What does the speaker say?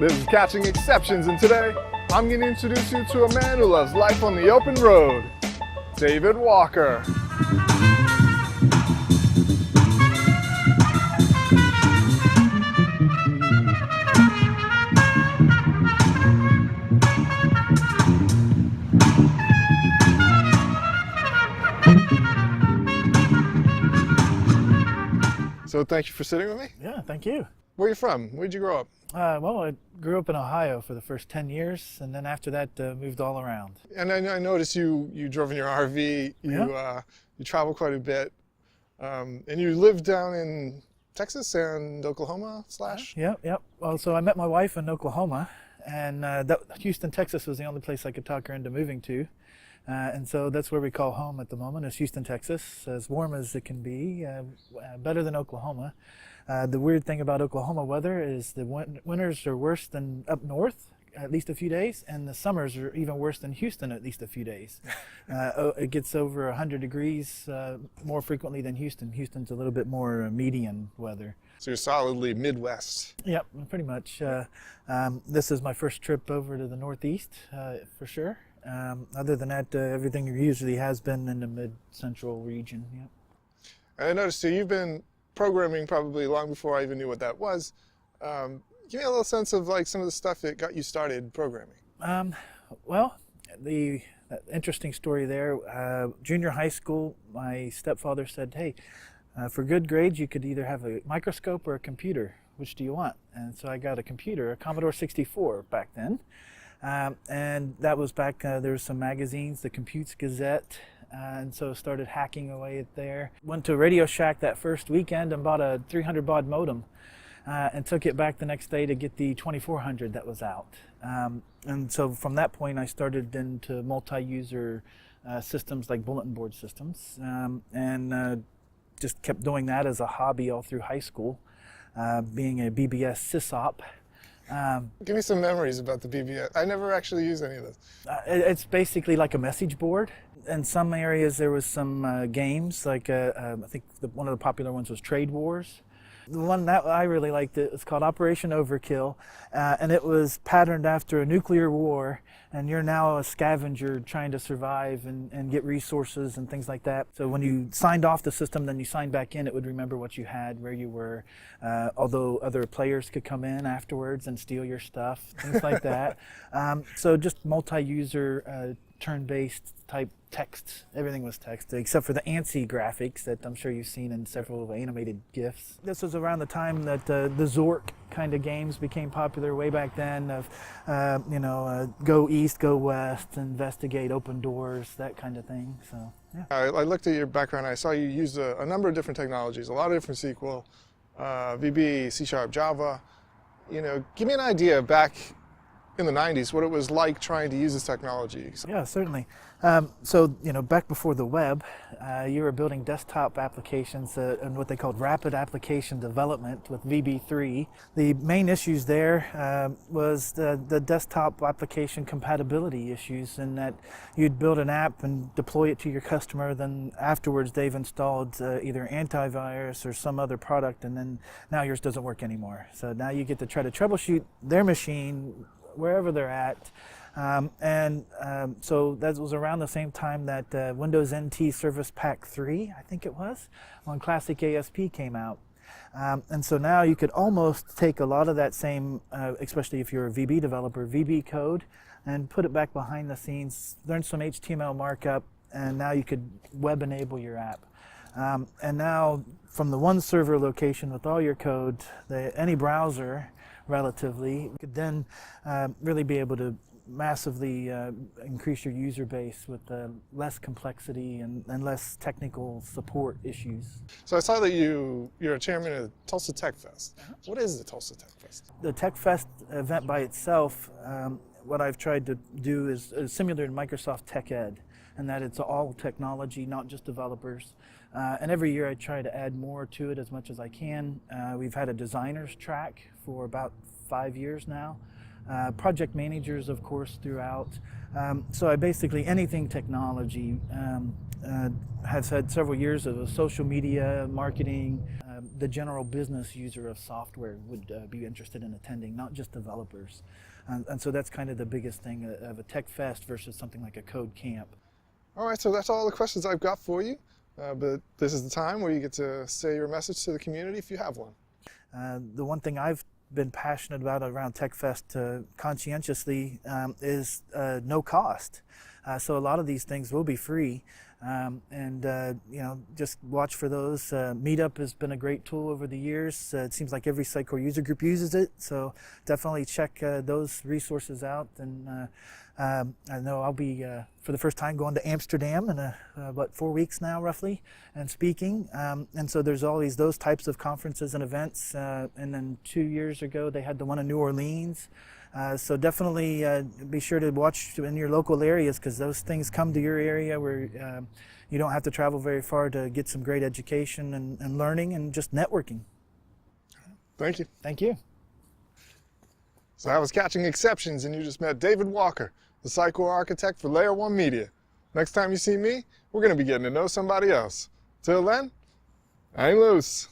This is Catching Exceptions, and today I'm going to introduce you to a man who loves life on the open road, David Walker. So thank you for sitting with me. Yeah, thank you. Where are you from? Where'd you grow up? Well, I grew up in Ohio for the first 10 years, and then after that moved all around. And I noticed you drove in your RV, you travel quite a bit, and you live down in Texas and Oklahoma / Yep. Well, so I met my wife in Oklahoma, and Houston, Texas was the only place I could talk her into moving to. And so that's where we call home at the moment, is Houston, Texas. As warm as it can be, better than Oklahoma. The weird thing about Oklahoma weather is the winters are worse than up north, at least a few days, and the summers are even worse than Houston, at least a few days. It gets over 100 degrees more frequently than Houston. Houston's a little bit more median weather. So you're solidly Midwest. Yep, pretty much. This is my first trip over to the Northeast, for sure. Other than that, everything usually has been in the mid-central region. Yep. And I noticed too, you've been programming probably long before I even knew what that was. Give me a little sense of like some of the stuff that got you started programming. Well, the interesting story there, junior high school, my stepfather said, hey, for good grades, you could either have a microscope or a computer. Which do you want? And so I got a computer, a Commodore 64 back then. And that was back, there was some magazines, the Computes Gazette, and so started hacking away at there. Went to Radio Shack that first weekend and bought a 300 baud modem and took it back the next day to get the 2400 that was out. And so from that point I started into multi-user systems like bulletin board systems, and just kept doing that as a hobby all through high school, being a BBS Sysop. Give me some memories about the BBS. I never actually used any of this. It's basically like a message board. In some areas there was some games, like I think one of the popular ones was Trade Wars. The one that I really liked, it's called Operation Overkill, and it was patterned after a nuclear war, and you're now a scavenger trying to survive and get resources and things like that. So when you signed off the system, then you signed back in, it would remember what you had, where you were, although other players could come in afterwards and steal your stuff, things like that. So just multi-user, turn-based type text. Everything was text, except for the ANSI graphics that I'm sure you've seen in several animated GIFs. This was around the time that the Zork kind of games became popular way back then, of go east, go west, investigate, open doors, that kind of thing. So yeah. I looked at your background. I saw you use a number of different technologies, a lot of different SQL, VB, C#, Java. Give me an idea back in the 90s, what it was like trying to use this technology. Yeah, certainly. So, back before the web, you were building desktop applications and what they called rapid application development with VB3. The main issues there was the desktop application compatibility issues, in that you'd build an app and deploy it to your customer, then afterwards they've installed either antivirus or some other product, and then now yours doesn't work anymore. So now you get to try to troubleshoot their machine wherever they're at. So that was around the same time that Windows NT Service Pack 3, I think it was, when Classic ASP came out. And so now you could almost take a lot of that same, especially if you're a VB developer, VB code, and put it back behind the scenes, learn some HTML markup, and now you could web enable your app. And now from the one server location with all your code, any browser relatively could then really be able to massively increase your user base with less complexity and less technical support issues. So I saw that you're a chairman of Tulsa Tech Fest. What is the Tulsa Tech Fest? The Tech Fest event by itself, what I've tried to do is similar to Microsoft Tech Ed, and that it's all technology, not just developers. And every year I try to add more to it as much as I can. We've had a designers track for about 5 years now. Project managers, of course, throughout. So I basically, anything technology, has had several years of social media marketing, the general business user of software would be interested in attending, not just developers. And so that's kind of the biggest thing of a tech fest versus something like a code camp. All right, so that's all the questions I've got for you. But this is the time where you get to say your message to the community if you have one. The one thing I've been passionate about around TechFest conscientiously is no cost. So a lot of these things will be free, and you know, just watch for those. Meetup has been a great tool over the years. It seems like every Sitecore user group uses it, so definitely check those resources out. And I know I'll be for the first time going to Amsterdam in about 4 weeks now, roughly, and speaking. And so there's always those types of conferences and events. And then 2 years ago they had the one in New Orleans. So definitely be sure to watch in your local areas, because those things come to your area where you don't have to travel very far to get some great education and learning and just networking. Thank you. Thank you. So that was Catching Exceptions, and you just met David Walker, the Sitecore Architect for Layer 1 Media. Next time you see me, we're going to be getting to know somebody else. Till then, hang loose.